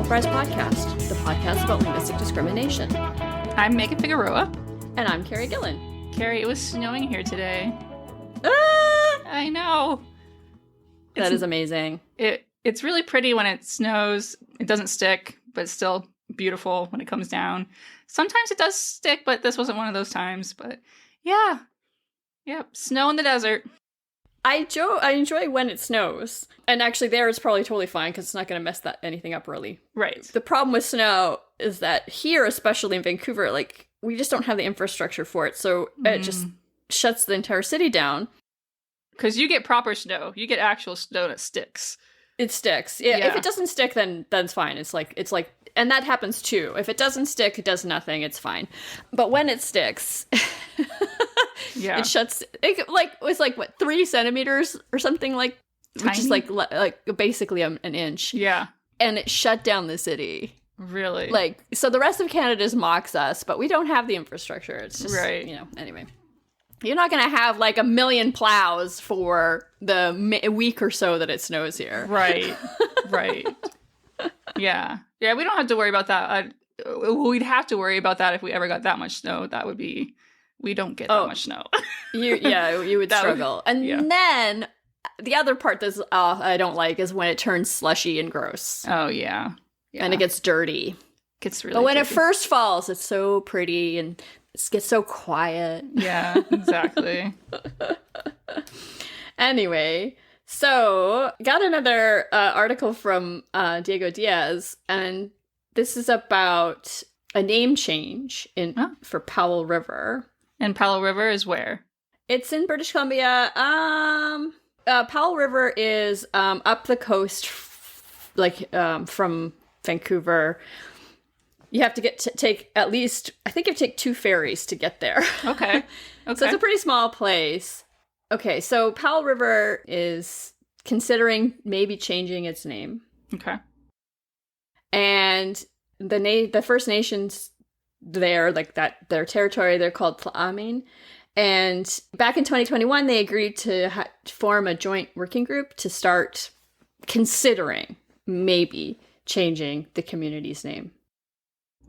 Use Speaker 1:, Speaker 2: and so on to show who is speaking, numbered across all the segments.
Speaker 1: Surprise Podcast, the podcast about linguistic discrimination.
Speaker 2: I'm Megan Figueroa.
Speaker 1: And I'm Carrie Gillen.
Speaker 2: Carrie, it was snowing here today.
Speaker 1: Ah!
Speaker 2: I know.
Speaker 1: That is amazing.
Speaker 2: It's really pretty when it snows. It doesn't stick, but it's still beautiful when it comes down. Sometimes it does stick, but this wasn't one of those times. But yeah. Yep. Snow in the desert.
Speaker 1: I enjoy when it snows. And actually there it's probably totally fine because it's not going to mess anything up really.
Speaker 2: Right.
Speaker 1: The problem with snow is that here, especially in Vancouver, like we just don't have the infrastructure for it. So it just shuts the entire city down.
Speaker 2: Because you get proper snow. You get actual snow that sticks.
Speaker 1: It sticks. Yeah. If it doesn't stick, then it's fine. It's like, and that happens too. If it doesn't stick, it does nothing. It's fine. But when it sticks,
Speaker 2: yeah,
Speaker 1: it shuts. It was like what 3 centimeters or something like,
Speaker 2: tiny?
Speaker 1: Which is like basically an inch.
Speaker 2: Yeah,
Speaker 1: and it shut down the city.
Speaker 2: Really?
Speaker 1: Like so, the rest of Canada just mocks us, but we don't have the infrastructure. It's just
Speaker 2: right.
Speaker 1: Anyway. You're not going to have like 1 million plows for the week or so that it snows here.
Speaker 2: Right. Right. Yeah. Yeah, we don't have to worry about that. We'd have to worry about that if we ever got that much snow. That would be... We don't get that much snow.
Speaker 1: you would struggle. And then the other part that I don't like is when it turns slushy and gross.
Speaker 2: Oh, yeah.
Speaker 1: And it gets dirty.
Speaker 2: Gets really
Speaker 1: But when
Speaker 2: dirty.
Speaker 1: it first falls, it's so pretty and it gets so quiet.
Speaker 2: Yeah, exactly.
Speaker 1: Anyway, so got another article from Diego Diaz, and this is about a name change for Powell River.
Speaker 2: And Powell River is where?
Speaker 1: It's in British Columbia. Powell River is up the coast, from Vancouver. You have to take at least, I think you take 2 ferries to get there.
Speaker 2: Okay.
Speaker 1: So it's a pretty small place. Okay, so Powell River is considering maybe changing its name.
Speaker 2: Okay.
Speaker 1: And the First Nations there, like that, their territory, they're called Tla'amin. And back in 2021, they agreed to form a joint working group to start considering maybe changing the community's name.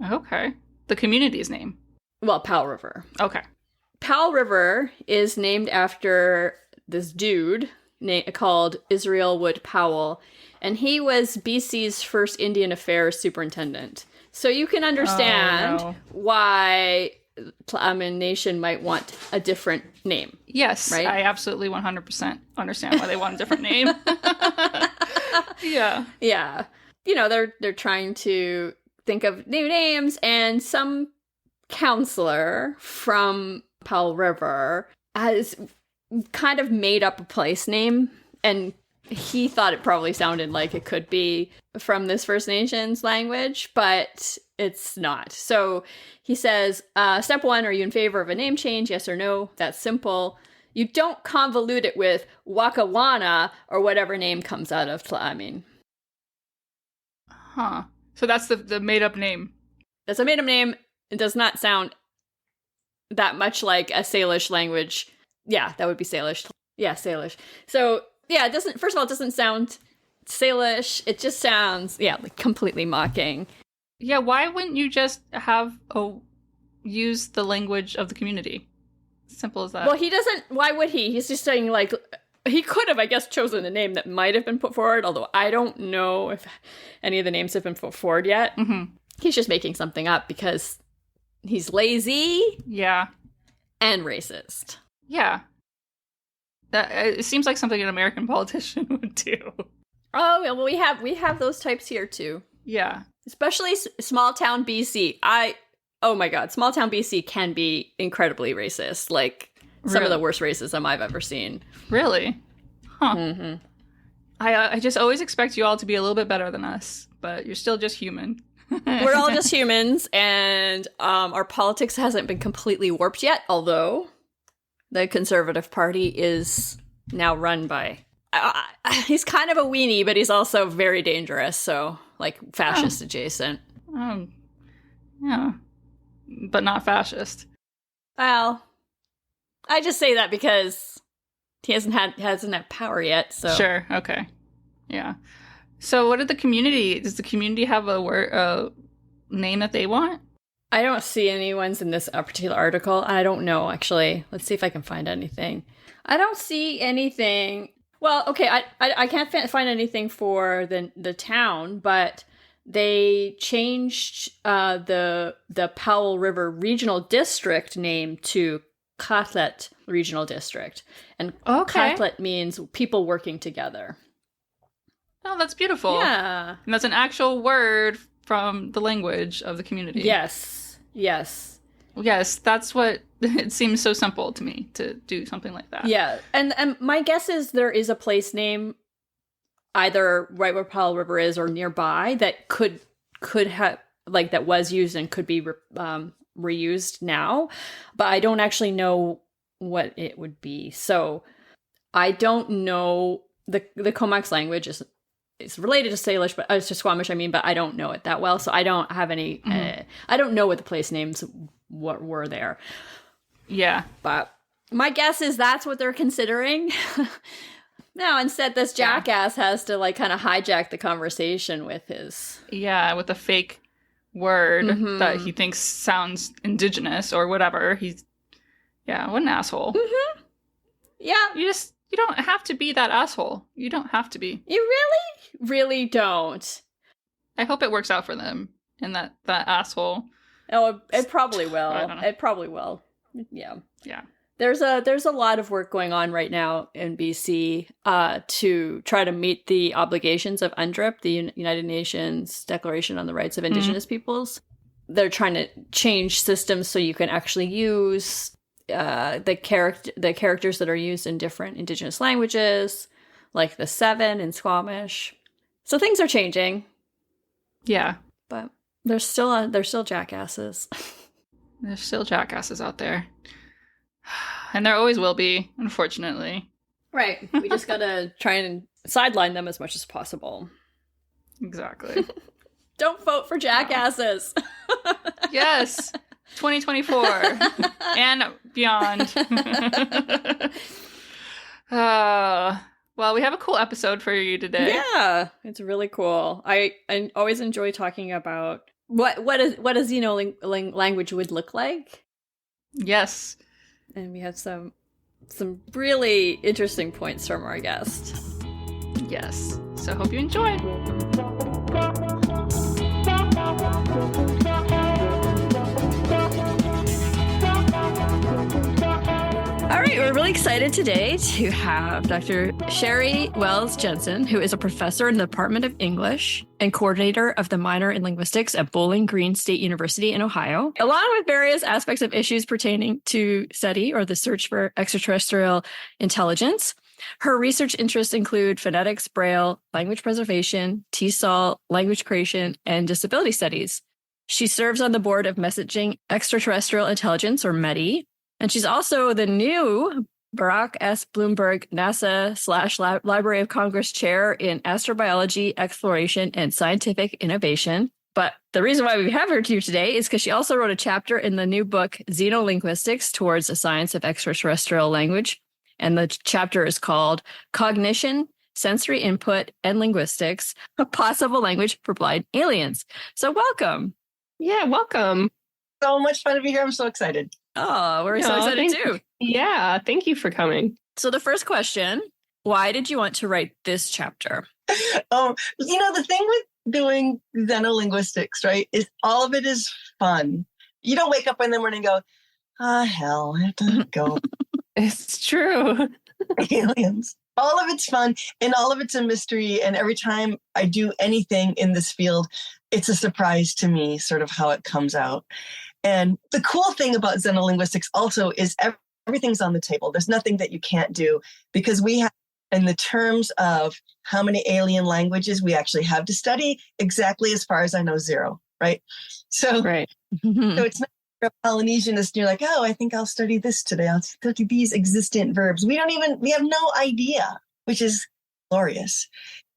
Speaker 2: Okay. The community's name.
Speaker 1: Well, Powell River.
Speaker 2: Okay.
Speaker 1: Powell River is named after this dude called Israel Wood Powell, and he was BC's first Indian Affairs superintendent. So you can understand why Tla'amin Nation might want a different name.
Speaker 2: Yes,
Speaker 1: right?
Speaker 2: I absolutely 100% understand why they want a different name. Yeah.
Speaker 1: Yeah. They're trying to think of new names, and some counselor from Powell River has kind of made up a place name, and he thought it probably sounded like it could be from this First Nations language, but it's not. So he says, step 1, are you in favor of a name change? Yes or no? That's simple. You don't convolute it with Wakawana or whatever name comes out of Tla'amin.
Speaker 2: Huh. So that's the made-up name. That's
Speaker 1: a made-up name. It does not sound that much like a Salish language. Yeah, that would be Salish. Yeah, Salish. So, yeah, it doesn't, first of all, it doesn't sound Salish. It just sounds, like completely mocking.
Speaker 2: Yeah, why wouldn't you just use the language of the community? Simple as that.
Speaker 1: Well, he doesn't, why would he? He's just saying, he could have, I guess, chosen a name that might have been put forward, although I don't know if any of the names have been put forward yet.
Speaker 2: Mm-hmm.
Speaker 1: He's just making something up because he's lazy.
Speaker 2: Yeah.
Speaker 1: And racist.
Speaker 2: Yeah. It seems like something an American politician would do.
Speaker 1: Oh, well, we have those types here, too.
Speaker 2: Yeah.
Speaker 1: Especially small town BC. Oh my God, small town BC can be incredibly racist. Like, some of the worst racism I've ever seen.
Speaker 2: Really? Huh.
Speaker 1: Mm-hmm.
Speaker 2: I just always expect you all to be a little bit better than us, but you're still just human.
Speaker 1: We're all just humans, and our politics hasn't been completely warped yet, although the Conservative Party is now run by... he's kind of a weenie, but he's also very dangerous, so, fascist adjacent.
Speaker 2: Yeah. But not fascist.
Speaker 1: Well... I just say that because he hasn't had power yet, so...
Speaker 2: Sure, okay. Yeah. So what did does the community have a name that they want?
Speaker 1: I don't see any ones in this particular article. I don't know, actually. Let's see if I can find anything. I don't see anything. Well, okay, I can't find anything for the town, but they changed the Powell River Regional District name to Catlet Regional District. And
Speaker 2: Okay.
Speaker 1: Catlet means people working together.
Speaker 2: Oh, that's beautiful.
Speaker 1: Yeah.
Speaker 2: And that's an actual word from the language of the community.
Speaker 1: Yes. Yes.
Speaker 2: Yes, that's what it seems so simple to me to do something like that.
Speaker 1: Yeah. And my guess is there is a place name either right where Powell River is or nearby that could have, like, that was used and could be reused now, but I don't actually know what it would be. So I don't know. The Comox language is related to Salish, but to Squamish, I mean, but I don't know it that well, so I don't have any. I don't know what the place names were there.
Speaker 2: Yeah,
Speaker 1: but my guess is that's what they're considering. No, instead this jackass has to, like, kind of hijack the conversation with his...
Speaker 2: Yeah, with a fake word that he thinks sounds indigenous or whatever. Yeah, what an asshole.
Speaker 1: Mm-hmm. Yeah.
Speaker 2: You don't have to be that asshole. You don't have to be.
Speaker 1: You really don't.
Speaker 2: I hope it works out for them and that asshole.
Speaker 1: Oh, it probably will.
Speaker 2: I don't know.
Speaker 1: It probably will. Yeah.
Speaker 2: Yeah.
Speaker 1: There's a lot of work going on right now in BC to try to meet the obligations of UNDRIP, the United Nations Declaration on the Rights of Indigenous Peoples. They're trying to change systems so you can actually use the characters that are used in different Indigenous languages, like the 7 in Squamish. So things are changing.
Speaker 2: Yeah,
Speaker 1: but they're still jackasses.
Speaker 2: There's still jackasses out there. And there always will be, unfortunately.
Speaker 1: Right. We just gotta try and sideline them as much as possible.
Speaker 2: Exactly.
Speaker 1: Don't vote for jackasses.
Speaker 2: Yes. 2024 and beyond. Well, we have a cool episode for you today.
Speaker 1: Yeah, it's really cool. I always enjoy talking about what language would look like.
Speaker 2: Yes.
Speaker 1: And we have some really interesting points from our guest.
Speaker 2: Yes. So hope you enjoy.
Speaker 1: All right, we're really excited today to have Dr. Sherry Wells Jensen, who is a professor in the Department of English and coordinator of the minor in linguistics at Bowling Green State University in Ohio, along with various aspects of issues pertaining to SETI, or the search for extraterrestrial intelligence. Her research interests include phonetics, Braille, language preservation, TESOL, language creation, and disability studies. She serves on the board of Messaging Extraterrestrial Intelligence, or METI, and she's also the new Barack S. Bloomberg NASA/Library of Congress Chair in Astrobiology, Exploration, and Scientific Innovation. But the reason why we have her here today is because she also wrote a chapter in the new book, Xenolinguistics Towards a Science of Extraterrestrial Language. And the chapter is called Cognition, Sensory Input, and Linguistics, a Possible Language for Blind Aliens. So welcome.
Speaker 3: Yeah, welcome. So much fun to be here. I'm so excited.
Speaker 1: Oh, we're so excited too.
Speaker 3: Yeah, thank you for coming.
Speaker 1: So the first question, why did you want to write this chapter?
Speaker 3: The thing with doing xenolinguistics, right, is all of it is fun. You don't wake up in the morning and go, hell, I have to go.
Speaker 2: It's true.
Speaker 3: Aliens. All of it's fun and all of it's a mystery. And every time I do anything in this field, it's a surprise to me, sort of how it comes out. And the cool thing about xenolinguistics also is everything's on the table. There's nothing that you can't do because we have, in the terms of how many alien languages we actually have to study, exactly as far as I know, 0, right? So,
Speaker 2: right.
Speaker 3: So it's not a Polynesianist and you're like, oh, I think I'll study this today. I'll study these existent verbs. We have no idea, which is glorious.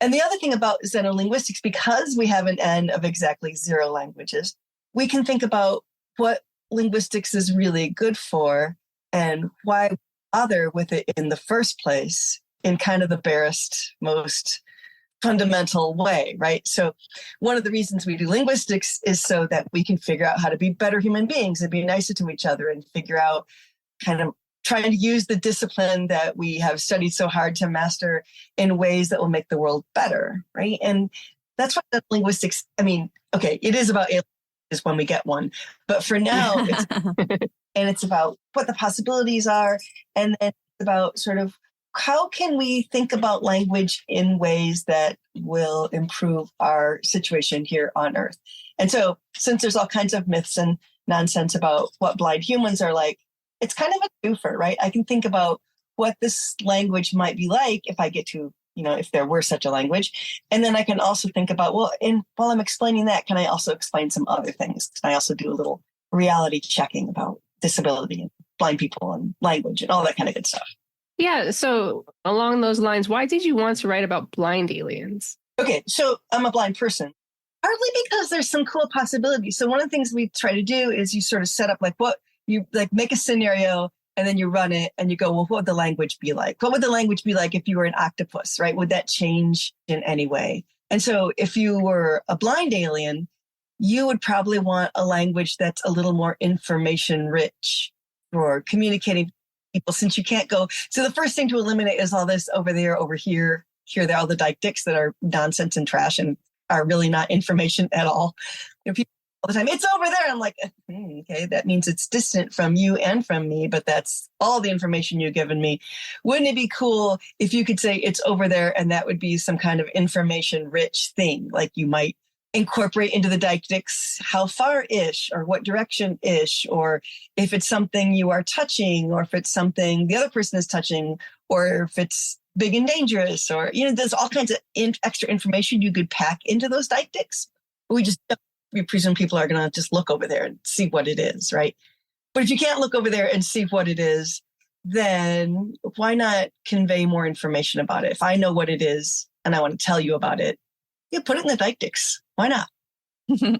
Speaker 3: And the other thing about xenolinguistics, because we have an N of exactly 0 languages, we can think about what linguistics is really good for and why bother with it in the first place in kind of the barest, most fundamental way, right? So one of the reasons we do linguistics is so that we can figure out how to be better human beings and be nicer to each other and figure out kind of trying to use the discipline that we have studied so hard to master in ways that will make the world better, right? And that's what the linguistics, I mean, okay, it is about aliens when we get one, but for now, it's about what the possibilities are, and then it's about sort of how can we think about language in ways that will improve our situation here on Earth. And so since there's all kinds of myths and nonsense about what blind humans are like, it's kind of a twofer, right? I can think about what this language might be like if I get to, if there were such a language. And then I can also think about, well, while I'm explaining that, can I also explain some other things? Can I also do a little reality checking about disability and blind people and language and all that kind of good stuff?
Speaker 4: Yeah. So along those lines, why did you want to write about blind aliens?
Speaker 3: Okay. So I'm a blind person, partly because there's some cool possibilities. So one of the things we try to do is you sort of set up make a scenario and then you run it and you go, well, what would the language be like? What would the language be like if you were an octopus, right? Would that change in any way? And so if you were a blind alien, you would probably want a language that's a little more information rich for communicating with people, since you can't go. So the first thing to eliminate is all this over there, over here, there, all the deictics that are nonsense and trash and are really not information at all. People all the time, it's over there. I'm like, okay, that means it's distant from you and from me, but that's all the information you've given me. Wouldn't it be cool if you could say it's over there and that would be some kind of information rich thing? Like you might incorporate into the deictics how far-ish or what direction-ish, or if it's something you are touching, or if it's something the other person is touching, or if it's big and dangerous, or, there's all kinds of extra information you could pack into those deictics. We presume people are going to just look over there and see what it is, right? But if you can't look over there and see what it is, then why not convey more information about it? If I know what it is and I want to tell you about it, put it in the deictics. Why not?
Speaker 1: Yeah,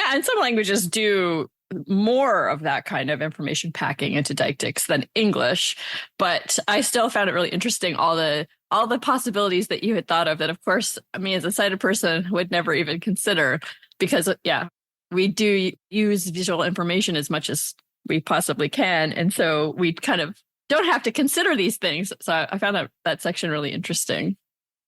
Speaker 1: and some languages do more of that kind of information packing into deictics than English, but I still found it really interesting, all the possibilities that you had thought of that, of course, me as a sighted person would never even consider, because we do use visual information as much as we possibly can, and so we kind of don't have to consider these things. So I found that section really interesting.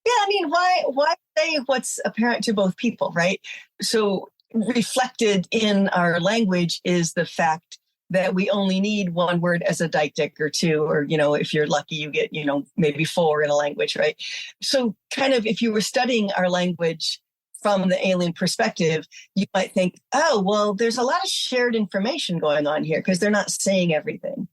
Speaker 3: Yeah, I mean, why say what's apparent to both people, right? So reflected in our language is the fact that we only need one word as a deictic or two, or, if you're lucky, you get, maybe 4 in a language, right? So kind of if you were studying our language from the alien perspective, you might think, oh, well, there's a lot of shared information going on here because they're not saying everything.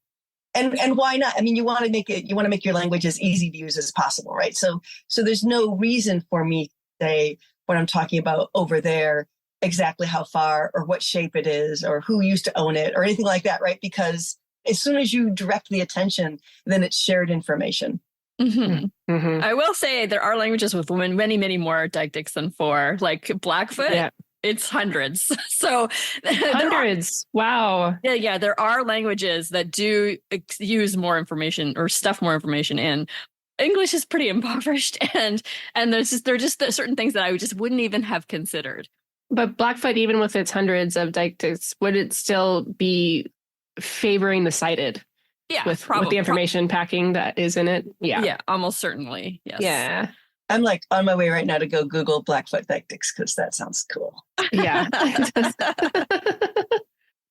Speaker 3: And why not? I mean, you want to make your language as easy to use as possible, right? So there's no reason for me to say what I'm talking about over there, exactly how far or what shape it is or who used to own it or anything like that, right? Because as soon as you direct the attention, then it's shared information.
Speaker 1: Mm-hmm. Mm-hmm. I will say there are languages with many, many more deictics than 4, like Blackfoot. Yeah. It's hundreds. So
Speaker 4: hundreds. Wow.
Speaker 1: Yeah. There are languages that do use more information or stuff more information in. English is pretty impoverished, and there are just certain things that I just wouldn't even have considered.
Speaker 4: But Blackfoot, even with its hundreds of deictics, would it still be favoring the sighted?
Speaker 1: Yeah,
Speaker 4: with the information packing that is in it. Yeah,
Speaker 1: almost certainly. Yes.
Speaker 4: Yeah.
Speaker 3: I'm like on my way right now to go Google Blackfoot deictics because that sounds cool.
Speaker 4: Yeah.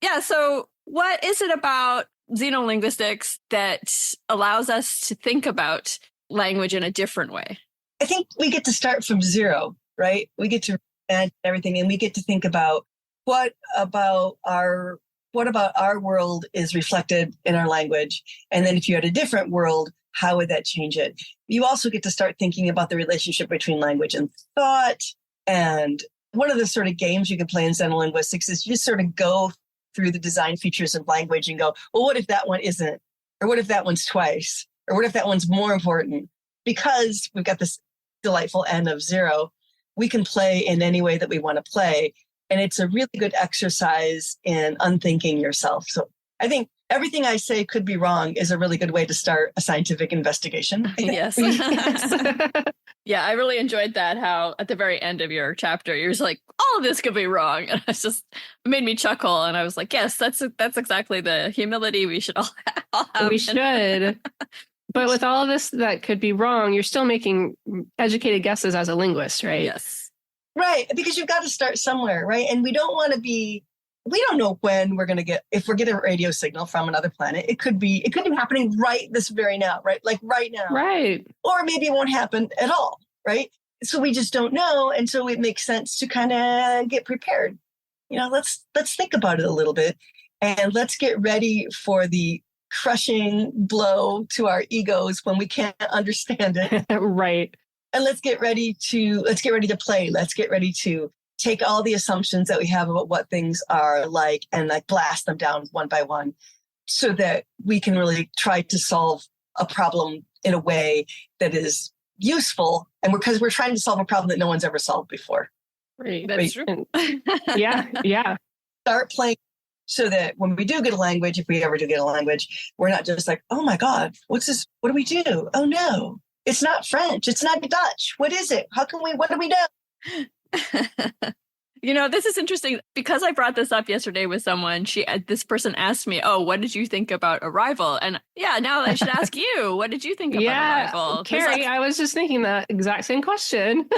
Speaker 1: Yeah. So what is it about xenolinguistics that allows us to think about language in a different way?
Speaker 3: I think we get to start from zero, right? We get to imagine everything, and we get to think about what about our world is reflected in our language. And then if you had a different world, how would that change it? You also get to start thinking about the relationship between language and thought. And one of the sort of games you can play in xenolinguistics is you just sort of go through the design features of language and go, well, what if that one isn't? Or what if that one's twice? Or what if that one's more important? Because we've got this delightful N of 0, we can play in any way that we want to play. And it's a really good exercise in unthinking yourself. So I think everything I say could be wrong is a really good way to start a scientific investigation.
Speaker 1: Yes. Yeah, I really enjoyed that, how at the very end of your chapter, you're just like, all of this could be wrong. And it made me chuckle. And I was like, yes, that's exactly the humility we should all have.
Speaker 4: We should. But with all of this that could be wrong, you're still making educated guesses as a linguist, right?
Speaker 1: Yes.
Speaker 3: Right. Because you've got to start somewhere, right? And we don't know when we're going to if we're getting a radio signal from another planet. It could be happening right this very now, right? Like right now.
Speaker 4: Right.
Speaker 3: Or maybe it won't happen at all, right? So we just don't know. And so it makes sense to kind of get prepared. Let's think about it a little bit, and let's get ready for the crushing blow to our egos when we can't understand it.
Speaker 4: Right.
Speaker 3: And let's get ready to play. Let's get ready to take all the assumptions that we have about what things are like and like blast them down one by one, so that we can really try to solve a problem in a way that is useful. And because we're trying to solve a problem that no one's ever solved before.
Speaker 4: Right.
Speaker 1: That's true.
Speaker 4: Yeah.
Speaker 3: Start playing so that when we do get a language, if we ever do get a language, we're not just like, oh my God, what's this? What do we do? Oh no, it's not French. It's not Dutch. What is it? What do we do?
Speaker 1: This is interesting because I brought this up yesterday with someone. This person asked me, "Oh, what did you think about Arrival?" And yeah, now I should ask you, what did you think about Arrival?
Speaker 4: Carrie, I was just thinking that exact same question.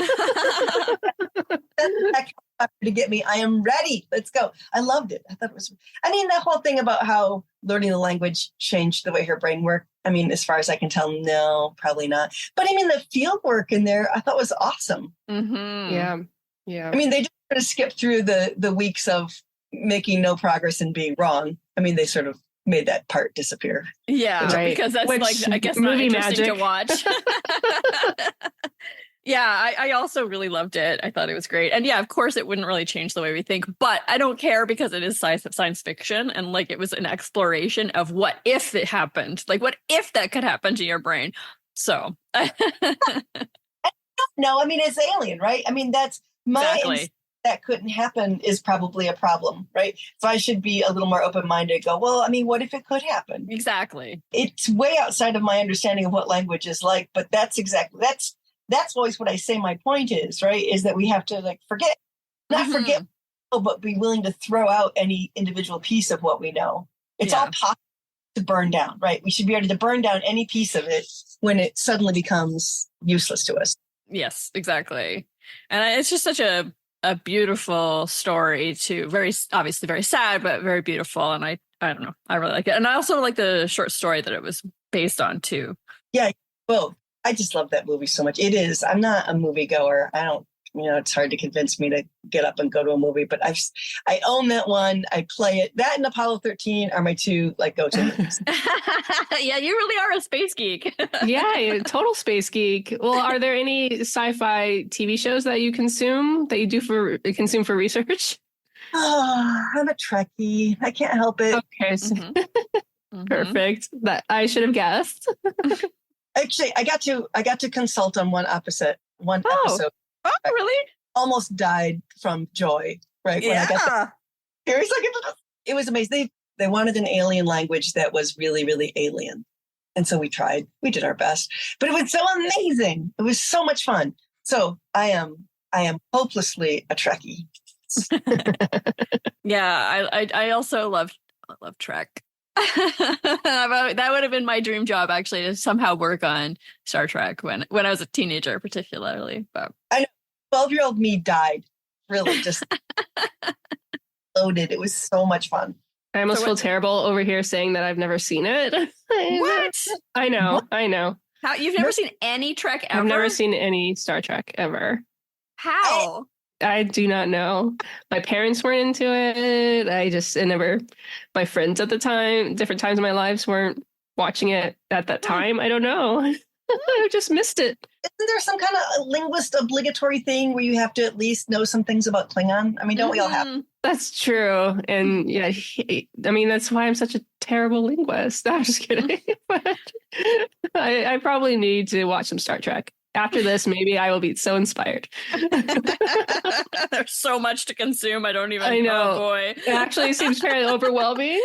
Speaker 3: To get me, I am ready. Let's go. I loved it. I thought it was. That whole thing about how learning the language changed the way her brain worked. As far as I can tell, no, probably not. But the field work in there, I thought was awesome.
Speaker 1: Mm-hmm.
Speaker 4: Yeah.
Speaker 3: They just sort of skipped through the weeks of making no progress and being wrong. They sort of made that part disappear.
Speaker 1: Yeah, right. Because that's I guess
Speaker 4: movie
Speaker 1: not interesting
Speaker 4: magic
Speaker 1: to watch. Yeah, I also really loved it. I thought it was great. And yeah, of course, it wouldn't really change the way we think, but I don't care because it is science fiction. And it was an exploration of what if it happened? Like, what if that could happen to your brain? So.
Speaker 3: No, it's Alien, right? That's my
Speaker 1: exactly.
Speaker 3: That couldn't happen is probably a problem, right? So I should be a little more open-minded, go, well, what if it could happen?
Speaker 1: Exactly.
Speaker 3: It's way outside of my understanding of what language is like, but that's always what I say my point is, right? Is that we have to forget, but be willing to throw out any individual piece of what we know. It's all possible to burn down, right? We should be able to burn down any piece of it when it suddenly becomes useless to us.
Speaker 1: Yes, exactly. And it's just such a beautiful story too. Obviously very sad, but very beautiful. And I don't know, I really like it. And I also like the short story that it was based on too.
Speaker 3: Yeah, both. I just love that movie so much. It is. I'm not a moviegoer. I don't, it's hard to convince me to get up and go to a movie, but I own that one. I play it. That and Apollo 13 are my two go-to movies.
Speaker 1: Yeah, you really are a space geek.
Speaker 4: Yeah, total space geek. Well, are there any sci-fi TV shows that you consume that you consume for research?
Speaker 3: Oh, I'm a Trekkie. I can't help it.
Speaker 4: Okay.
Speaker 1: Mm-hmm.
Speaker 4: Perfect. That I should have guessed.
Speaker 3: Actually, I got to consult on one episode.
Speaker 1: Oh, really?
Speaker 3: Almost died from joy, right?
Speaker 1: Yeah. When I got that.
Speaker 3: It was amazing. They wanted an alien language that was really, really alien. And so we tried. We did our best. But it was so amazing. It was so much fun. So I am hopelessly a Trekkie.
Speaker 1: Yeah, I also love Trek. That would have been my dream job, actually, to somehow work on Star Trek when I was a teenager, particularly. But
Speaker 3: I know 12-year-old me died, really, just loaded. It was so much fun.
Speaker 4: I almost feel terrible over here saying that I've never seen it.
Speaker 1: What?
Speaker 4: I know.
Speaker 1: How, you've never seen any Trek ever?
Speaker 4: I've never seen any Star Trek ever.
Speaker 1: How?
Speaker 4: I do not know. My parents weren't into it. My friends at the time, different times in my lives, weren't watching it at that time. I don't know. I just missed it.
Speaker 3: Isn't there some kind of linguist obligatory thing where you have to at least know some things about Klingon? Don't we all have?
Speaker 4: That's true. And yeah, that's why I'm such a terrible linguist. I'm just kidding. But I probably need to watch some Star Trek. After this, maybe I will be so inspired.
Speaker 1: There's so much to consume. I know.
Speaker 4: Oh boy. It actually seems fairly overwhelming.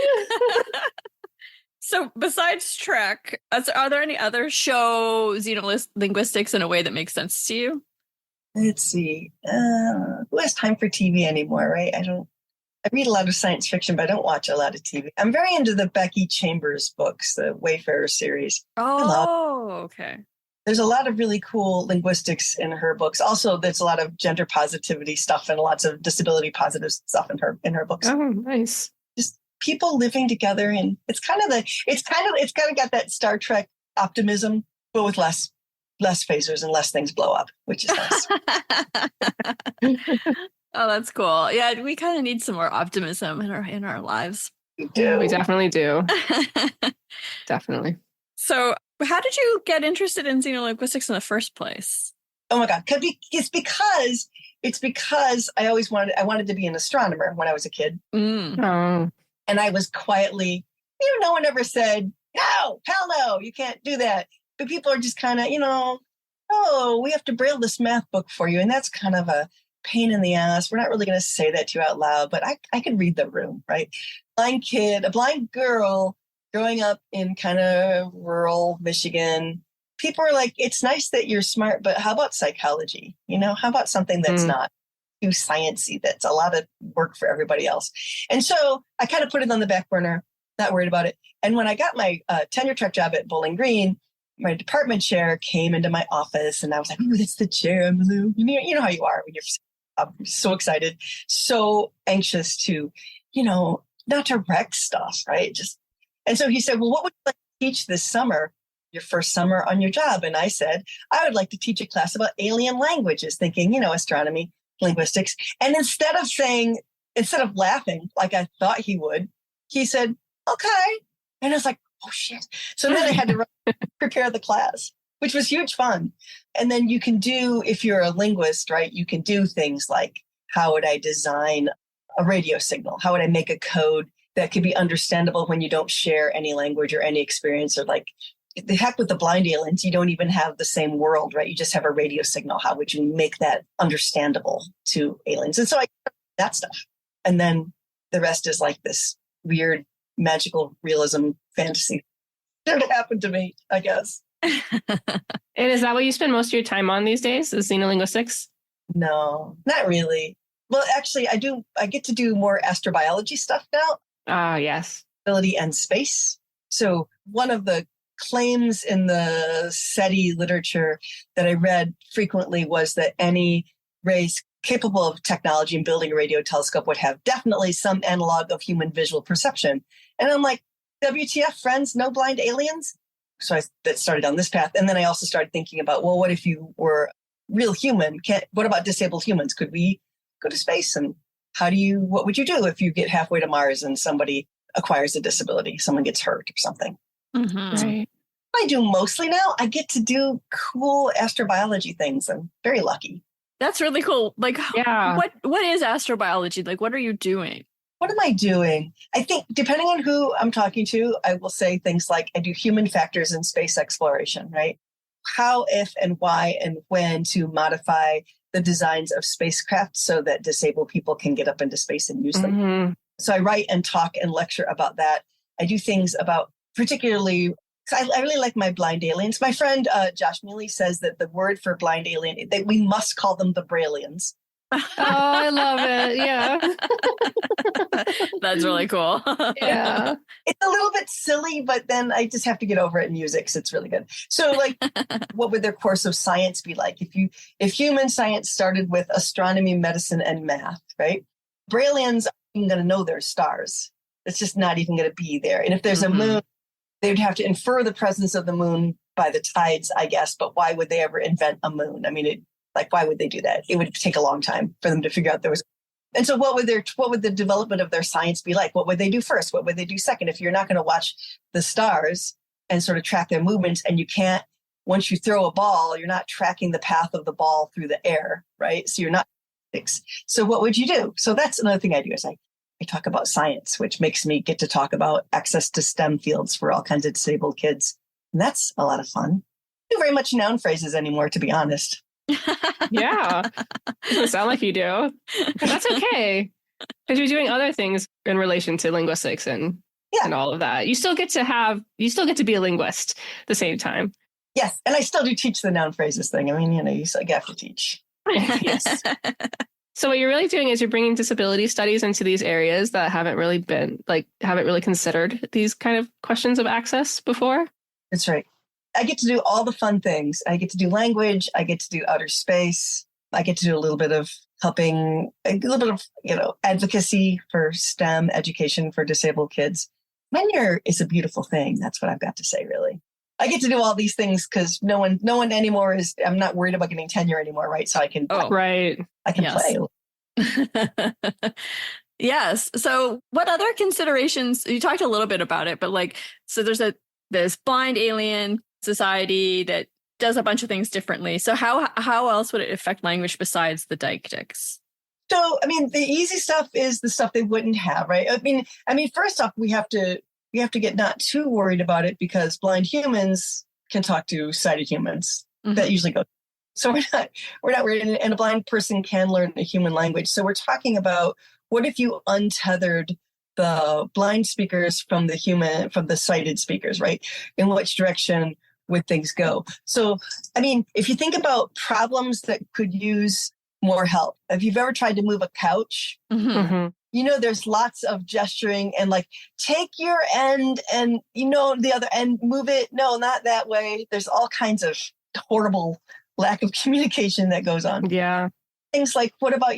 Speaker 1: So besides Trek, are there any other show xenolinguistics in a way that makes sense to you?
Speaker 3: Let's see. Who has time for TV anymore, right? I read a lot of science fiction, but I don't watch a lot of TV. I'm very into the Becky Chambers books, the Wayfarer series.
Speaker 1: Okay.
Speaker 3: There's a lot of really cool linguistics in her books. Also, there's a lot of gender positivity stuff and lots of disability positive stuff in her books.
Speaker 4: Oh, nice.
Speaker 3: Just people living together, and it's kind of got that Star Trek optimism, but with less phasers and less things blow up, which is nice.
Speaker 1: Oh, that's cool. Yeah, we kind of need some more optimism in our lives.
Speaker 3: We do.
Speaker 4: We definitely do. Definitely.
Speaker 1: So, how did you get interested in xenolinguistics in the first place?
Speaker 3: Oh my God! It's because I wanted to be an astronomer when I was a kid.
Speaker 4: Oh.
Speaker 3: And I was quietly, no one ever said, no, hell no, you can't do that. But people are just kind of, oh, we have to braille this math book for you. And that's kind of a pain in the ass. We're not really going to say that to you out loud, but I can read the room, right? A blind girl growing up in kind of rural Michigan. People are like, it's nice that you're smart, but how about psychology? How about something that's not too sciencey, that's a lot of work for everybody else. And so I kind of put it on the back burner, not worried about it. And when I got my tenure track job at Bowling Green, my department chair came into my office and I was like, ooh, that's the chair, Malou. You know how you are when you're so excited, so anxious to, not to wreck stuff, right? And so he said, well, what would you like to teach this summer, your first summer on your job? And I said, I would like to teach a class about alien languages, thinking, astronomy, linguistics. And instead of laughing like I thought he would, he said, okay. And I was like, oh shit. So then I had to prepare the class, which was huge fun. And then you can do, if you're a linguist, right, you can do things like, how would I design a radio signal? How would I make a code that could be understandable when you don't share any language or any experience? Or like, the heck with the blind aliens, you don't even have the same world, right? You just have a radio signal. How would you make that understandable to aliens? And so I did that stuff. And then the rest is like this weird magical realism fantasy that happened to me, I guess.
Speaker 4: And is that what you spend most of your time on these days, is xenolinguistics?
Speaker 3: No, not really. Well, actually, I get to do more astrobiology stuff now.
Speaker 4: Ah, yes.
Speaker 3: Ability and space. So one of the claims in the SETI literature that I read frequently was that any race capable of technology and building a radio telescope would have definitely some analog of human visual perception. And I'm like, WTF, friends, no blind aliens? So that started on this path. And then I also started thinking about, well, what if you were real human? What about disabled humans? Could we go to space? And what would you do if you get halfway to Mars and somebody acquires a disability, someone gets hurt or something?
Speaker 1: Mm-hmm.
Speaker 4: Right.
Speaker 3: I do mostly now. I get to do cool astrobiology things. I'm very lucky.
Speaker 1: That's really cool. Like,
Speaker 4: yeah.
Speaker 1: What is astrobiology? Like, what are you doing?
Speaker 3: What am I doing? I think depending on who I'm talking to, I will say things like I do human factors in space exploration, right? How, if, and why, and when to modify the designs of spacecraft so that disabled people can get up into space and use them.
Speaker 4: Mm-hmm.
Speaker 3: So I write and talk and lecture about that. I do things about particularly, I really like my blind aliens. My friend Josh Mealy says that the word for blind alien, that we must call them the Braillians.
Speaker 4: Oh, I love it. Yeah.
Speaker 1: That's really cool.
Speaker 4: Yeah.
Speaker 3: It's a little bit silly, but then I just have to get over it in music, because it's really good. So like, what would their course of science be like? If human science started with astronomy, medicine, and math, right? Braillians aren't even going to know there's stars. It's just not even going to be there. And if there's a moon, they would have to infer the presence of the moon by the tides, I guess. But why would they ever invent a moon? I mean, why would they do that? It would take a long time for them to figure out there was. And so what would the development of their science be like? What would they do first? What would they do second? If you're not going to watch the stars and sort of track their movements, and you can't, once you throw a ball, you're not tracking the path of the ball through the air, right? So you're not. So what would you do? So that's another thing I do, is I talk about science, which makes me get to talk about access to STEM fields for all kinds of disabled kids. And that's a lot of fun. I don't do very much noun phrases anymore, to be honest.
Speaker 4: Yeah. Doesn't sound like you do. That's okay. Because you're doing other things in relation to linguistics and
Speaker 3: Yeah.
Speaker 4: and all of that. You still get to be a linguist at the same time.
Speaker 3: Yes. And I still do teach the noun phrases thing. I mean, you still have to teach.
Speaker 4: Yes. So what you're really doing is you're bringing disability studies into these areas that haven't really considered these kind of questions of access before.
Speaker 3: That's right. I get to do all the fun things. I get to do language. I get to do outer space. I get to do a little bit of helping, a little bit of, advocacy for STEM education for disabled kids. Tenure is a beautiful thing. That's what I've got to say, really. I get to do all these things because no one anymore I'm not worried about getting tenure anymore, right? So I can,
Speaker 4: Right.
Speaker 3: I can
Speaker 1: Yes.
Speaker 3: play.
Speaker 1: Yes. So what other considerations, you talked a little bit about it, but so there's this blind alien society that does a bunch of things differently. So how else would it affect language besides the deictics?
Speaker 3: So, I mean, the easy stuff is the stuff they wouldn't have, right? I mean, first off, we have to get not too worried about it because blind humans can talk to sighted humans. Mm-hmm. That usually goes. So we're not worried, and a blind person can learn a human language. So we're talking about what if you untethered the blind speakers from the sighted speakers, right? In which direction would things go? So, I mean, if you think about problems that could use more help, if you've ever tried to move a couch, there's lots of gesturing and take your end and, the other end, move it. No, not that way. There's all kinds of horrible lack of communication that goes on.
Speaker 4: Yeah.
Speaker 3: Things like, what about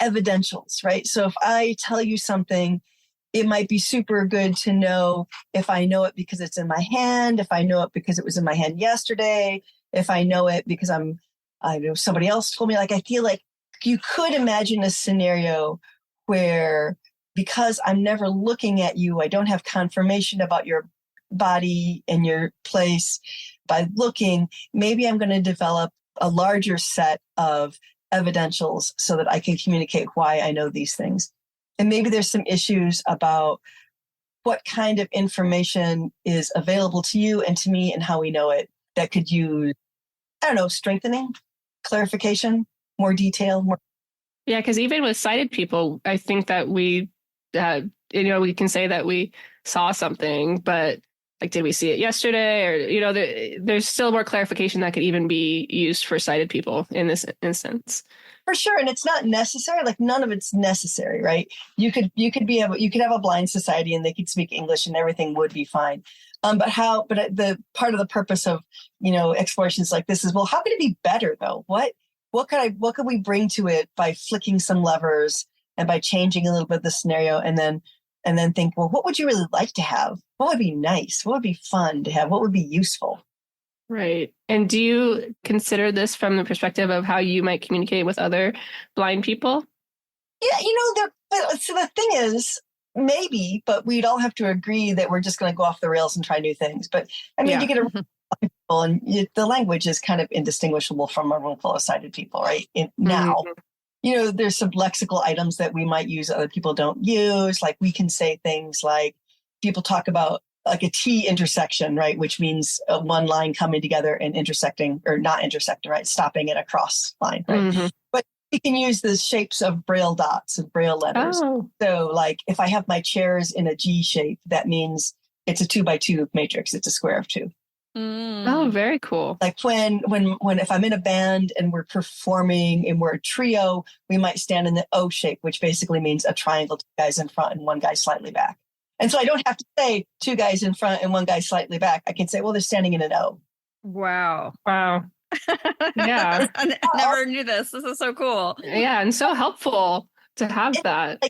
Speaker 3: evidentials, right? So if I tell you something, it might be super good to know if I know it because it's in my hand, if I know it because it was in my hand yesterday, if I know it because I know somebody else told me. I feel like you could imagine a scenario where because I'm never looking at you, I don't have confirmation about your body and your place by looking, maybe I'm going to develop a larger set of evidentials so that I can communicate why I know these things. And maybe there's some issues about what kind of information is available to you and to me and how we know it that could use, strengthening, clarification, more detail, more.
Speaker 4: Yeah, because even with sighted people, I think that we can say that we saw something, but did we see it yesterday? Or, there's still more clarification that could even be used for sighted people in this instance.
Speaker 3: For sure. And it's not necessary. None of it's necessary, right? You could have a blind society and they could speak English and everything would be fine. But the part of the purpose of, explorations like this is, well, how could it be better though? What could we bring to it by flicking some levers and by changing a little bit of the scenario and then think, well, what would you really like to have? What would be nice? What would be fun to have? What would be useful?
Speaker 4: Right. And do you consider this from the perspective of how you might communicate with other blind people?
Speaker 3: Yeah, so the thing is, maybe, but we'd all have to agree that we're just going to go off the rails and try new things. But I mean, you get a people and the language is kind of indistinguishable from a room full of sighted people, right? Now. There's some lexical items that we might use other people don't use. We can say things like people talk about a T intersection, right? Which means one line coming together and intersecting or not intersecting, right? Stopping at a cross line, right? Mm-hmm. But we can use the shapes of Braille dots and Braille letters. Oh. So if I have my chairs in a G shape, that means it's a 2x2 matrix. It's a square of 2.
Speaker 4: Oh, very cool.
Speaker 3: When if I'm in a band and we're performing and we're a trio, we might stand in the O shape, which basically means a triangle, 2 guys in front and 1 guy slightly back. And so I don't have to say 2 guys in front and 1 guy slightly back. I can say, well, they're standing in an O.
Speaker 1: Wow.
Speaker 4: Yeah.
Speaker 1: I never knew this. This is so cool.
Speaker 4: Yeah. And so helpful to have that.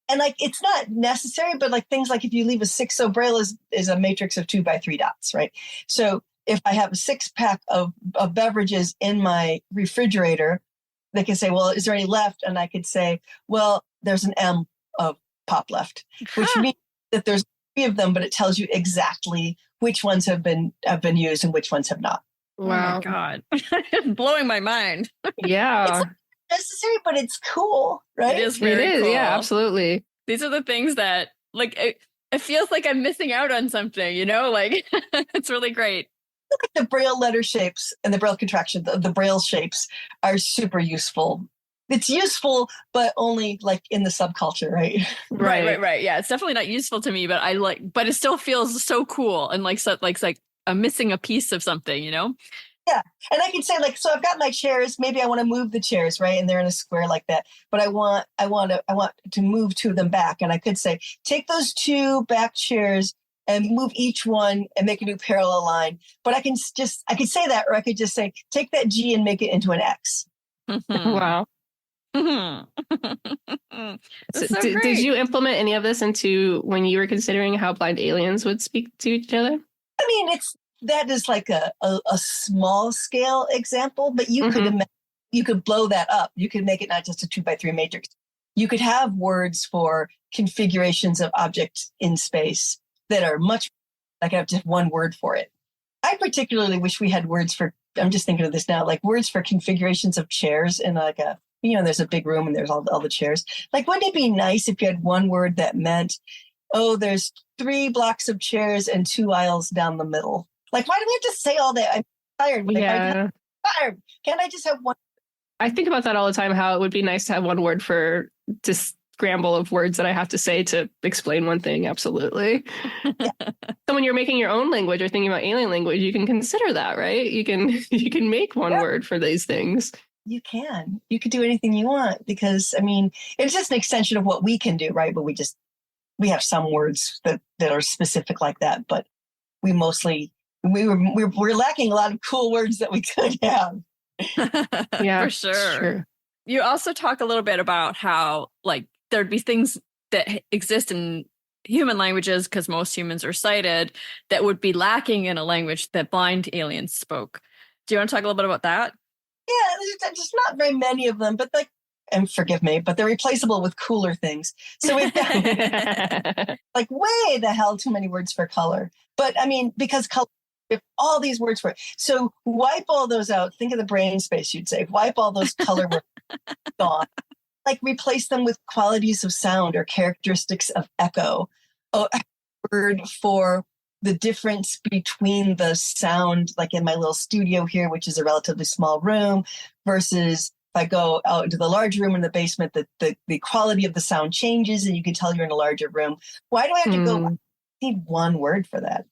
Speaker 3: And it's not necessary, but things like if you leave a 6, so Braille is a matrix of 2x3 dots, right? So if I have a 6-pack of beverages in my refrigerator, they can say, well, is there any left? And I could say, well, there's an M of pop left, which means that there's 3 of them, but it tells you exactly which ones have been used and which ones have not.
Speaker 1: Wow. Oh my God. Blowing my mind.
Speaker 4: Yeah.
Speaker 3: Necessary, but it's cool, right?
Speaker 1: It is very cool.
Speaker 4: Yeah, absolutely.
Speaker 1: These are the things that it feels like I'm missing out on something, it's really great.
Speaker 3: The Braille letter shapes and the Braille contraction, the Braille shapes are super useful it's useful, but only like in the subculture, right?
Speaker 1: Right. Yeah, it's definitely not useful to me, but but it still feels so cool and like so like I'm missing a piece of something, you know?
Speaker 3: Yeah. And I can say like, so I've got my chairs, maybe I want to move the chairs, right? And they're in a square like that. But I want to move two of them back. And I could say, take those two back chairs and move each one and make a new parallel line. But I could say that, or I could just say, take that G and make it into an X.
Speaker 4: Wow.
Speaker 1: That's so
Speaker 4: did
Speaker 1: great.
Speaker 4: you implement any of this into when you were considering how blind aliens would speak to each other?
Speaker 3: I mean, that is like a small scale example, but you could blow that up. You could make it not just a 2x3 matrix. You could have words for configurations of objects in space that are much, like I have just one word for it. I particularly wish we had words for, I'm just thinking of this now, like words for configurations of chairs in like there's a big room and there's all the chairs. Like, wouldn't it be nice if you had one word that meant, oh, there's 3 blocks of chairs and 2 aisles down the middle? Like, why do we have to say all that? I'm tired.
Speaker 4: Yeah.
Speaker 3: I'm tired. Can't I just have one?
Speaker 4: I think about that all the time, how it would be nice to have one word for this scramble of words that I have to say to explain one thing. Absolutely.
Speaker 3: Yeah.
Speaker 4: So when you're making your own language or thinking about alien language, you can consider that, right? You can make one word for these things.
Speaker 3: You could do anything you want because, I mean, it's just an extension of what we can do, right? But we have some words that are specific like that, but we mostly, we're lacking a lot of cool words that we could have.
Speaker 4: Yeah,
Speaker 1: for sure. You also talk a little bit about how like there'd be things that exist in human languages because most humans are sighted that would be lacking in a language that blind aliens spoke. Do you want to talk a little bit about that?
Speaker 3: Yeah, there's just not very many of them, but like, and forgive me, but they're replaceable with cooler things. So we've got like way the hell too many words for color. But I mean, because color, we have all these words for it. So wipe all those out. Think of the brain space, you'd say. Wipe all those color words gone. Like replace them with qualities of sound or characteristics of echo. Oh, a word for the difference between the sound, like in my little studio here, which is a relatively small room, versus if I go out into the large room in the basement, the quality of the sound changes and you can tell you're in a larger room. Why do I have to go? I need one word for that.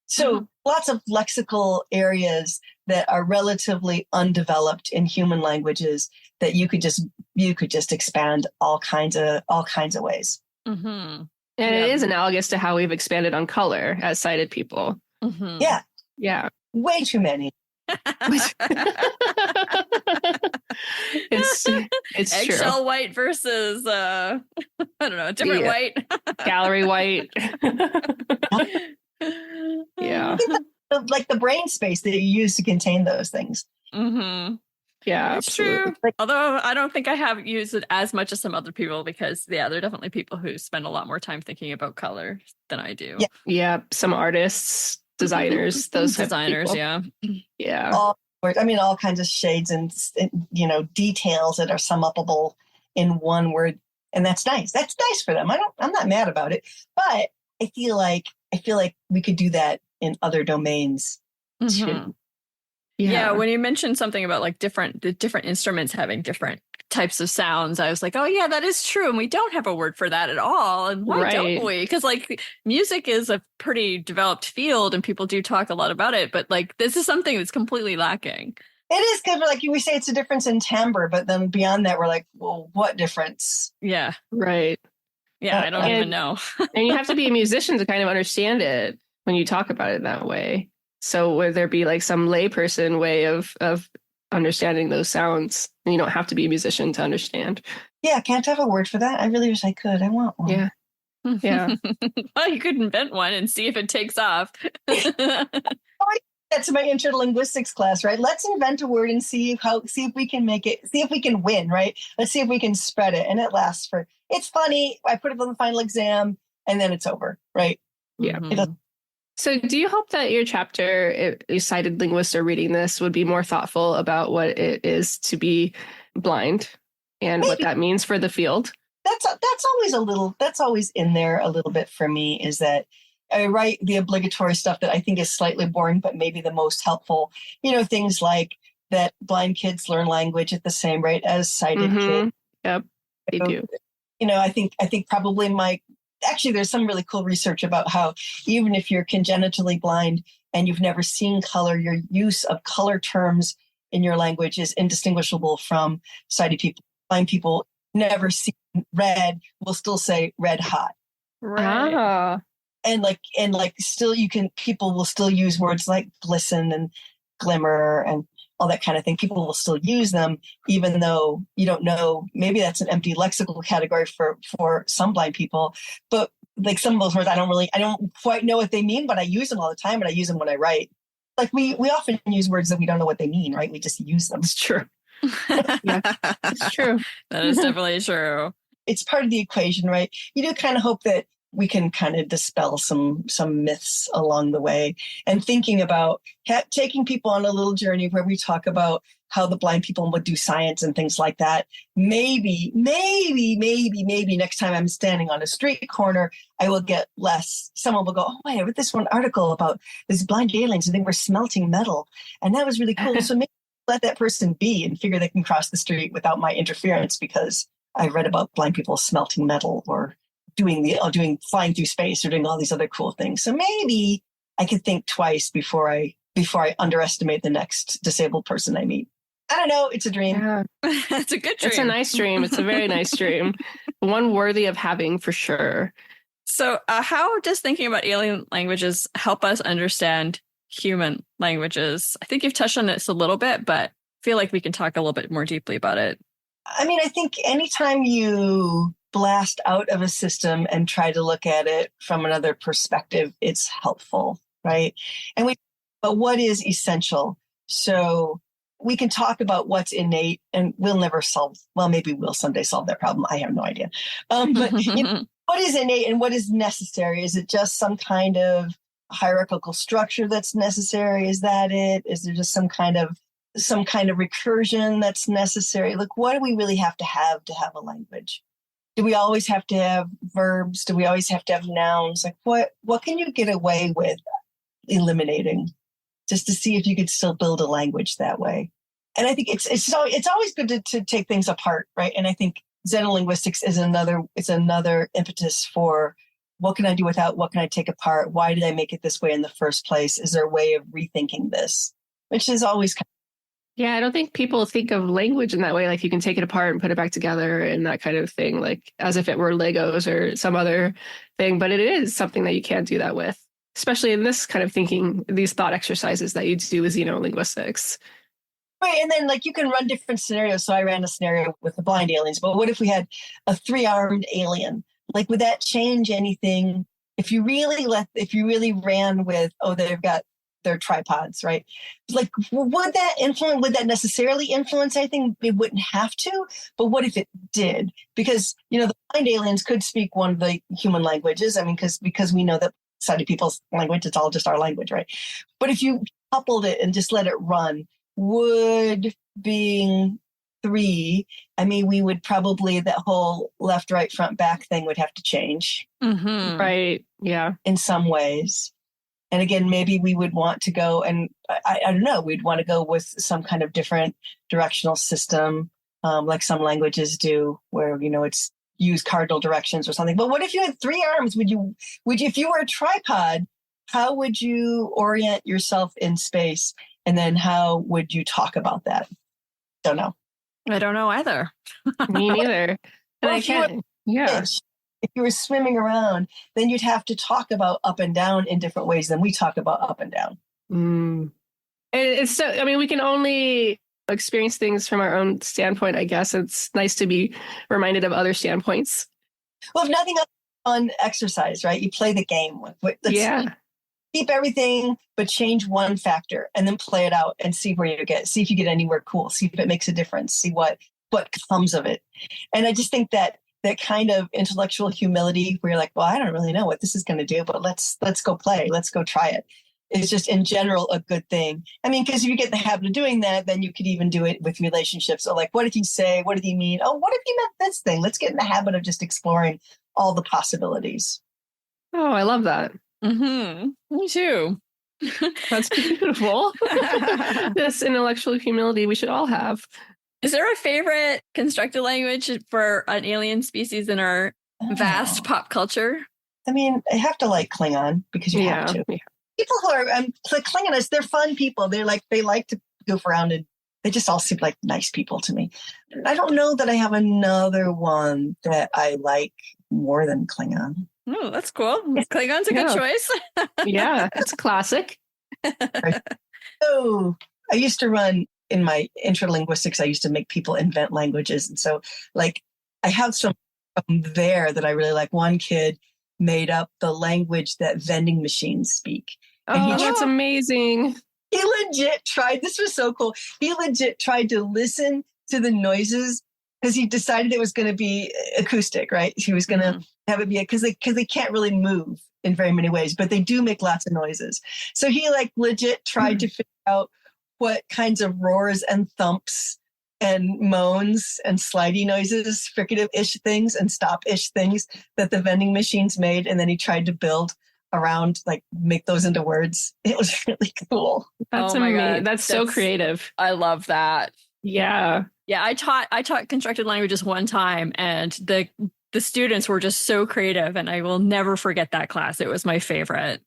Speaker 3: So lots of lexical areas that are relatively undeveloped in human languages that you could just expand all kinds of ways.
Speaker 1: Mm-hmm.
Speaker 4: And it is analogous to how we've expanded on color as sighted people.
Speaker 1: Mm-hmm.
Speaker 3: Yeah. Way too many.
Speaker 4: It's
Speaker 1: eggshell
Speaker 4: true.
Speaker 1: white versus I don't know, different white.
Speaker 4: Gallery white. Yeah.
Speaker 3: Like the brain space that you use to contain those things.
Speaker 1: Mm-hmm.
Speaker 4: Yeah,
Speaker 1: it's
Speaker 4: absolutely.
Speaker 1: true. Although I don't think I have used it as much as some other people because, there are definitely people who spend a lot more time thinking about color than I do.
Speaker 4: Yeah. Some artists, designers, those
Speaker 1: designers,
Speaker 4: yeah.
Speaker 3: All kinds of shades and details that are sum upable in one word, and that's nice. That's nice for them. I'm not mad about it, but I feel like we could do that in other domains too.
Speaker 1: Yeah, when you mentioned something about like the different instruments having different types of sounds, I was like, oh yeah, that is true. And we don't have a word for that at all. And why don't we? Because like music is a pretty developed field and people do talk a lot about it. But like this is something that's completely lacking.
Speaker 3: It is because like we say it's a difference in timbre, but then beyond that, we're like, well, what difference?
Speaker 1: Yeah.
Speaker 4: Right.
Speaker 1: Yeah, I don't even know.
Speaker 4: And you have to be a musician to kind of understand it when you talk about it that way. So would there be like some layperson way of understanding those sounds? And you don't have to be a musician to understand.
Speaker 3: Yeah, can't I have a word for that? I really wish I could. I want one.
Speaker 4: Yeah. Yeah.
Speaker 1: Well, you could invent one and see if it takes off.
Speaker 3: That's my interlinguistics class, right? Let's invent a word and see if we can make it, see if we can win, right? Let's see if we can spread it. And it lasts it's funny. I put it on the final exam and then it's over, right?
Speaker 4: Yeah. So do you hope that your chapter, if sighted linguists are reading this, would be more thoughtful about what it is to be blind and what that means for the field?
Speaker 3: That's always in there a little bit for me, is that I write the obligatory stuff that I think is slightly boring, but maybe the most helpful, things like that blind kids learn language at the same rate as sighted kids.
Speaker 4: Yep, they
Speaker 3: So,
Speaker 4: do.
Speaker 3: I think probably actually there's some really cool research about how even if you're congenitally blind and you've never seen color, your use of color terms in your language is indistinguishable from sighted people. Blind people never see red will still say red hot.
Speaker 1: Right.
Speaker 4: Ah,
Speaker 3: And still people will still use words like glisten and glimmer and all that kind of thing. People will still use them, even though you don't know, maybe that's an empty lexical category for some blind people. But like some of those words, I don't quite know what they mean, but I use them all the time, and I use them when I write. Like we often use words that we don't know what they mean, right? We just use them.
Speaker 4: it's true. It's true.
Speaker 1: That is definitely true.
Speaker 3: It's part of the equation, right? You do kind of hope that we can kind of dispel some myths along the way, and thinking about taking people on a little journey where we talk about how the blind people would do science and things like that. Maybe next time I'm standing on a street corner, I will get less. Someone will go, oh, wait, I read this one article about these blind aliens and they were smelting metal. And that was really cool. So maybe let that person be and figure they can cross the street without my interference because I read about blind people smelting metal or doing flying through space or doing all these other cool things. So maybe I could think twice before I underestimate the next disabled person I meet. I don't know. It's a dream.
Speaker 4: Yeah.
Speaker 1: It's a good dream.
Speaker 4: It's a nice dream. It's a very nice dream. One worthy of having for sure.
Speaker 1: So how does thinking about alien languages help us understand human languages? I think you've touched on this a little bit, but I feel like we can talk a little bit more deeply about it.
Speaker 3: I mean, I think anytime you blast out of a system and try to look at it from another perspective, it's helpful, right? But what is essential? So we can talk about what's innate, and we'll never maybe we'll someday solve that problem. I have no idea. But what is innate and what is necessary? Is it just some kind of hierarchical structure that's necessary? Is that it? Is there just some kind of recursion that's necessary? Like, what do we really have to have a language? Do we always have to have verbs? Do we always have to have nouns? Like, what can you get away with eliminating just to see if you could still build a language that way? And I think it's always good to take things apart, right? And I think xenolinguistics is another impetus for what can I do without, what can I take apart? Why did I make it this way in the first place? Is there a way of rethinking this? Which is always
Speaker 4: Yeah, I don't think people think of language in that way. Like you can take it apart and put it back together and that kind of thing, like as if it were Legos or some other thing. But it is something that you can do that with, especially in this kind of thinking, these thought exercises that you do with xenolinguistics.
Speaker 3: Right. And then you can run different scenarios. So I ran a scenario with the blind aliens, but what if we had a 3-armed alien? Like, would that change anything? If you really ran with, they've got their tripods, right? Like, would that necessarily influence anything? It wouldn't have to, but what if it did? Because, the blind aliens could speak one of the human languages. I mean, because we know that sighted people's language, it's all just our language, right? But if you coupled it and just let it run, would being 3, I mean, we would probably, that whole left, right, front, back thing would have to change.
Speaker 1: Mm-hmm.
Speaker 4: Right. Yeah.
Speaker 3: In some ways. And again, maybe we would want to go, and I don't know, we'd want to go with some kind of different directional system, like some languages do, where, it's use cardinal directions or something. But what if you had 3 arms? Would you, if you were a tripod, how would you orient yourself in space? And then how would you talk about that? Don't know.
Speaker 1: I don't know either.
Speaker 4: Me neither. And
Speaker 3: If you were swimming around, then you'd have to talk about up and down in different ways than we talk about up and down.
Speaker 4: And it's so, I mean, we can only experience things from our own standpoint, I guess. It's nice to be reminded of other standpoints.
Speaker 3: Well, if nothing else, fun exercise, right? You play the game. Keep everything, but change one factor and then play it out and see where you get. See if you get anywhere cool. See if it makes a difference. See what comes of it. And I just think that kind of intellectual humility where you're like, well, I don't really know what this is going to do, but let's go play. Let's go try it. It's just in general a good thing. I mean, because if you get in the habit of doing that, then you could even do it with relationships. So like, what did he say? What did he mean? Oh, what if he meant this thing? Let's get in the habit of just exploring all the possibilities.
Speaker 4: Oh, I love that.
Speaker 1: Mm-hmm. Me too.
Speaker 4: That's beautiful. This intellectual humility we should all have.
Speaker 1: Is there a favorite constructed language for an alien species in our vast pop culture?
Speaker 3: I mean, I have to like Klingon because you have to.
Speaker 4: Yeah.
Speaker 3: People who are Klingonists, they're fun people. They like to goof around, and they just all seem like nice people to me. I don't know that I have another one that I like more than Klingon.
Speaker 1: Oh, that's cool. Klingon's a good choice.
Speaker 4: Yeah, it's a classic.
Speaker 3: Oh, I used to run in my intralinguistics. I used to make people invent languages. And so like I have some from there that I really like. One kid made up the language that vending machines speak.
Speaker 4: And that's amazing.
Speaker 3: He legit tried, this was so cool. He legit tried to listen to the noises because he decided it was going to be acoustic, right? He was going to have it be, because they can't really move in very many ways, but they do make lots of noises. So he like legit tried to figure out what kinds of roars and thumps and moans and slidey noises, fricative-ish things and stop-ish things that the vending machines made. And then he tried to build around, like make those into words. It was really cool.
Speaker 4: That's amazing. That's so creative.
Speaker 1: I love that.
Speaker 4: Yeah.
Speaker 1: Yeah, I taught constructed languages one time, and the students were just so creative, and I will never forget that class. It was my favorite.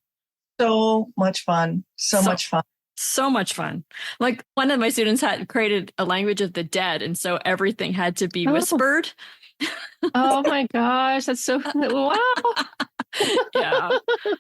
Speaker 3: So much fun. So much fun.
Speaker 1: So much fun. Like one of my students had created a language of the dead, and so everything had to be whispered.
Speaker 4: Oh my gosh, that's so wow.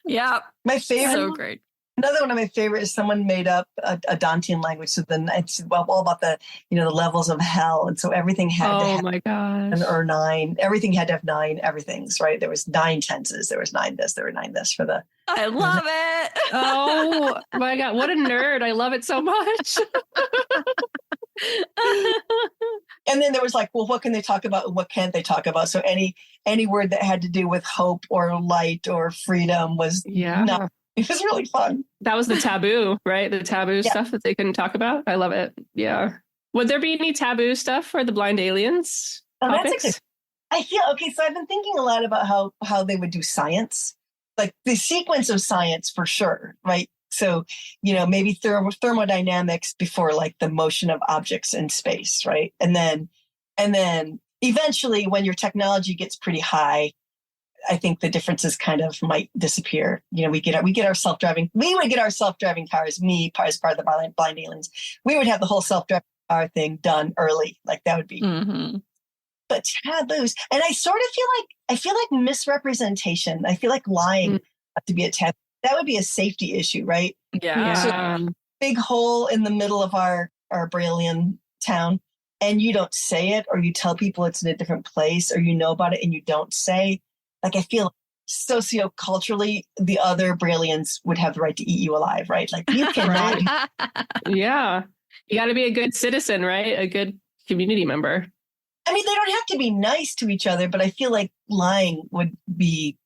Speaker 1: Yeah.
Speaker 3: My favorite.
Speaker 1: So great.
Speaker 3: Another one of my favorite is someone made up a Dantean language. So then it's all about the levels of hell, and so everything had to have
Speaker 4: my gosh.
Speaker 3: or 9. Everything had to have 9 everythings, right? There was 9 tenses. There was 9 this. There were 9 this for the.
Speaker 1: I love it.
Speaker 4: Oh my God, what a nerd! I love it so much.
Speaker 3: And then there was like, well, what can they talk about and what can't they talk about? So any word that had to do with hope or light or freedom was not. It was really fun.
Speaker 4: That was the taboo, right? The taboo stuff that they couldn't talk about. I love it. Yeah. Would there be any taboo stuff for the blind aliens?
Speaker 3: That's I feel okay. So I've been thinking a lot about how they would do science, like the sequence of science for sure, right? So, maybe thermodynamics before like the motion of objects in space, right? And then eventually when your technology gets pretty high, I think the differences kind of might disappear. We would get our self-driving cars, as part of the blind aliens. We would have the whole self-driving car thing done early. Like that would be, but taboos. And I sort of feel like misrepresentation. I feel like lying have to be a taboo. That would be a safety issue, right?
Speaker 1: Yeah.
Speaker 3: So big hole in the middle of our Braillian town, and you don't say it, or you tell people it's in a different place, or you know about it and you don't say. Like I feel socioculturally, the other Braillians would have the right to eat you alive, right? Like you cannot.
Speaker 4: Yeah. You got to be a good citizen, right? A good community member.
Speaker 3: I mean, they don't have to be nice to each other, but I feel like lying would be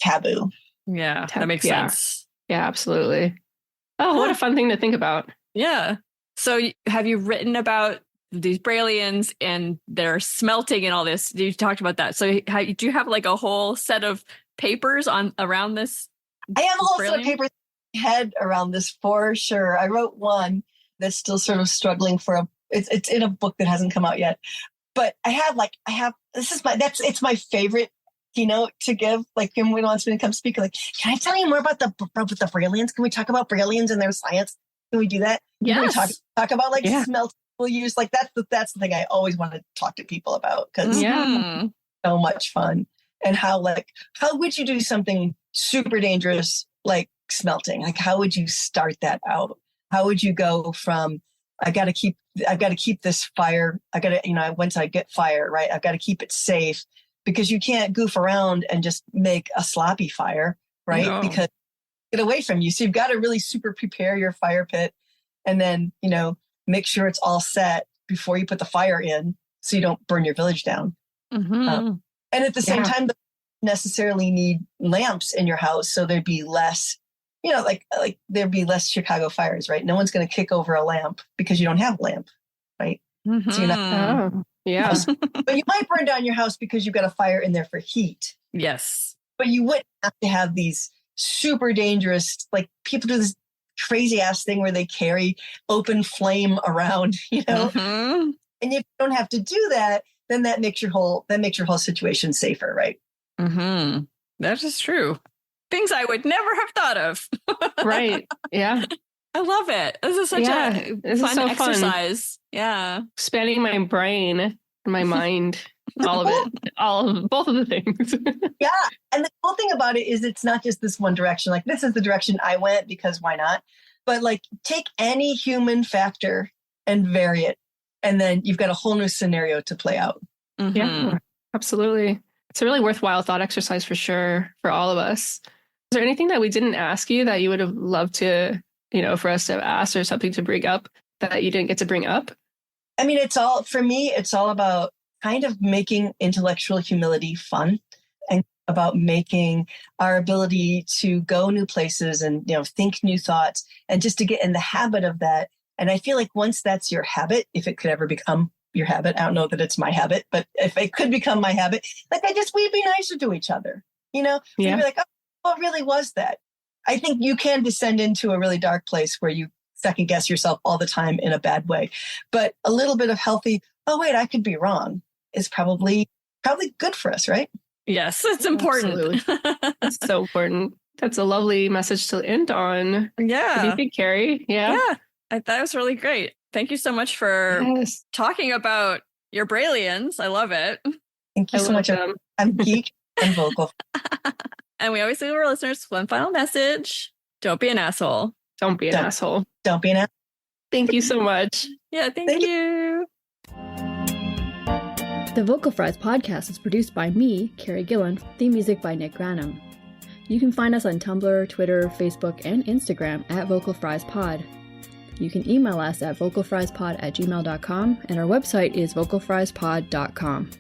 Speaker 3: taboo.
Speaker 1: Yeah, that makes sense.
Speaker 4: Yeah, absolutely. Oh, what a fun thing to think about.
Speaker 1: Yeah. So have you written about these Braillians and their smelting and all this? You talked about that. So do you have like a whole set of papers around this?
Speaker 3: I have a whole set of papers head around this for sure. I wrote one that's still sort of struggling it's in a book that hasn't come out yet. But it's my favorite keynote to give. Like when he wants me to come speak, like, can I tell you more about the Braillians? Can we talk about Braillians and their science? Can we do that?
Speaker 1: Yes.
Speaker 3: Can we talk about like smelt we'll use? Like that's the thing I always want to talk to people about, because so much fun. And how would you do something super dangerous like smelting? Like how would you start that out? How would you go from I've got to keep this fire. Once I get fire, right, I've got to keep it safe, because you can't goof around and just make a sloppy fire, right? No. Because get away from you. So you've got to really super prepare your fire pit, and then, make sure it's all set before you put the fire in, so you don't burn your village down. And at the same time, you don't necessarily need lamps in your house. So there'd be less, like there'd be less Chicago fires, right? No one's going to kick over a lamp because you don't have a lamp, right? So you're not, but you might burn down your house because you've got a fire in there for heat.
Speaker 1: Yes.
Speaker 3: But you wouldn't have to have these super dangerous, like people do this crazy ass thing where they carry open flame around, you know?
Speaker 1: Mm-hmm.
Speaker 3: And if you don't have to do that, then that makes your whole situation safer, right?
Speaker 1: Mm-hmm. That is true. Things I would never have thought of.
Speaker 4: Right. Yeah.
Speaker 1: I love it. This is such a
Speaker 4: This is
Speaker 1: fun
Speaker 4: so
Speaker 1: exercise. Yeah.
Speaker 4: Spanning my brain, my mind, all of it, both of the things.
Speaker 3: Yeah. And the cool thing about it is it's not just this one direction. Like, this is the direction I went because why not? But like, take any human factor and vary it. And then you've got a whole new scenario to play out.
Speaker 1: Mm-hmm.
Speaker 4: Yeah, absolutely. It's a really worthwhile thought exercise for sure for all of us. Is there anything that we didn't ask you that you would have loved to, for us to have asked, or something to bring up that you didn't get to bring up?
Speaker 3: I mean, it's all about kind of making intellectual humility fun, and about making our ability to go new places and, think new thoughts, and just to get in the habit of that. And I feel like once that's your habit, if it could ever become your habit, I don't know that it's my habit, but if it could become my habit, like we'd be nicer to each other,
Speaker 4: Yeah.
Speaker 3: We'd be like, oh, what really was that? I think you can descend into a really dark place where you second guess yourself all the time in a bad way. But a little bit of healthy, oh, wait, I could be wrong, is probably good for us, right?
Speaker 1: Yes, it's important.
Speaker 4: It's so important. That's a lovely message to end on.
Speaker 1: Yeah.
Speaker 4: What do you think, Carrie? Yeah.
Speaker 1: That was really great. Thank you so much for talking about your Braillians. I love it.
Speaker 3: Thank you so much. I'm geek and vocal.
Speaker 1: And we always leave our listeners one final message. Don't be an asshole.
Speaker 4: Don't be an asshole.
Speaker 3: Don't be an asshole.
Speaker 4: Thank you so much.
Speaker 1: Yeah, thank you. The Vocal Fries podcast is produced by me, Carrie Gillen. Theme music by Nick Granum. You can find us on Tumblr, Twitter, Facebook, and Instagram at Vocal Fries Pod. You can email us at vocalfriespod@gmail.com, and our website is vocalfriespod.com.